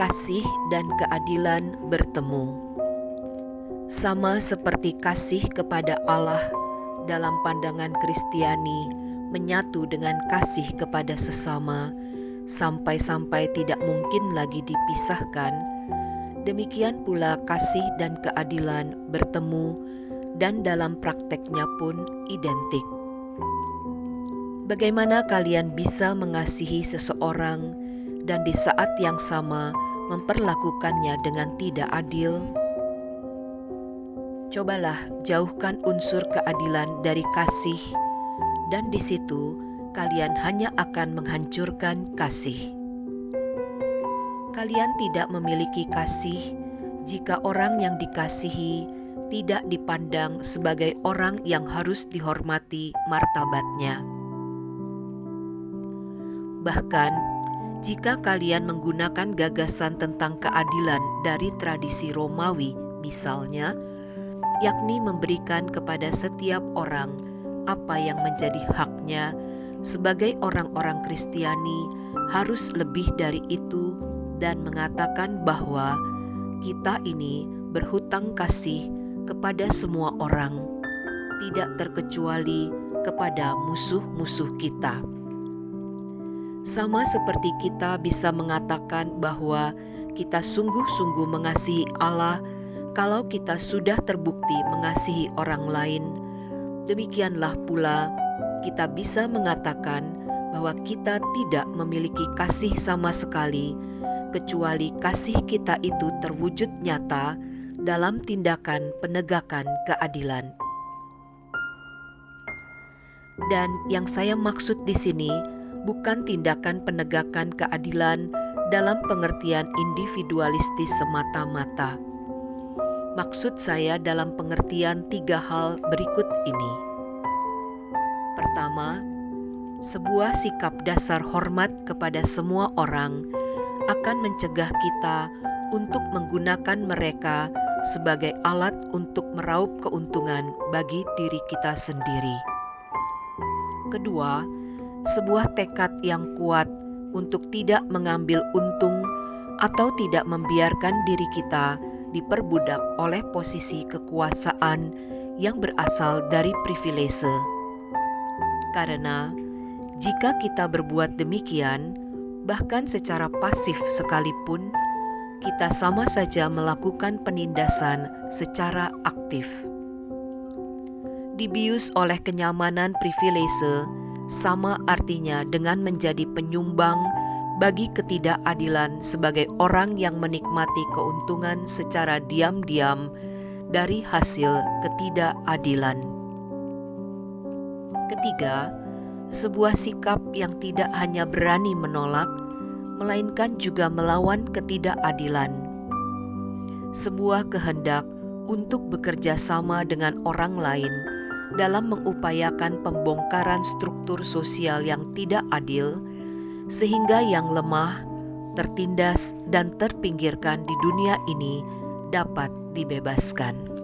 kasih dan keadilan bertemu. Sama seperti kasih kepada Allah dalam pandangan Kristiani menyatu dengan kasih kepada sesama, sampai-sampai tidak mungkin lagi dipisahkan, demikian pula kasih dan keadilan bertemu dan dalam prakteknya pun identik. Bagaimana kalian bisa mengasihi seseorang dan di saat yang sama memperlakukannya dengan tidak adil? Cobalah jauhkan unsur keadilan dari kasih, dan di situ kalian hanya akan menghancurkan kasih. Kalian tidak memiliki kasih jika orang yang dikasihi tidak dipandang sebagai orang yang harus dihormati martabatnya. Bahkan, jika kalian menggunakan gagasan tentang keadilan dari tradisi Romawi misalnya, yakni memberikan kepada setiap orang apa yang menjadi haknya, sebagai orang-orang Kristiani harus lebih dari itu dan mengatakan bahwa kita ini berhutang kasih kepada semua orang, tidak terkecuali kepada musuh-musuh kita. Sama seperti kita bisa mengatakan bahwa kita sungguh-sungguh mengasihi Allah kalau kita sudah terbukti mengasihi orang lain, demikianlah pula kita bisa mengatakan bahwa kita tidak memiliki kasih sama sekali, kecuali kasih kita itu terwujud nyata dalam tindakan penegakan keadilan. Dan yang saya maksud di sini bukan tindakan penegakan keadilan dalam pengertian individualistis semata-mata. Maksud saya dalam pengertian 3 hal berikut ini. Pertama, sebuah sikap dasar hormat kepada semua orang akan mencegah kita untuk menggunakan mereka sebagai alat untuk meraup keuntungan bagi diri kita sendiri. Kedua, sebuah tekad yang kuat untuk tidak mengambil untung atau tidak membiarkan diri kita diperbudak oleh posisi kekuasaan yang berasal dari privilese. Karena jika kita berbuat demikian, bahkan secara pasif sekalipun, kita sama saja melakukan penindasan secara aktif. Dibius oleh kenyamanan privilese sama artinya dengan menjadi penyumbang bagi ketidakadilan sebagai orang yang menikmati keuntungan secara diam-diam dari hasil ketidakadilan. Ketiga, sebuah sikap yang tidak hanya berani menolak, melainkan juga melawan ketidakadilan. Sebuah kehendak untuk bekerja sama dengan orang lain dalam mengupayakan pembongkaran struktur sosial yang tidak adil, sehingga yang lemah, tertindas, dan terpinggirkan di dunia ini dapat dibebaskan.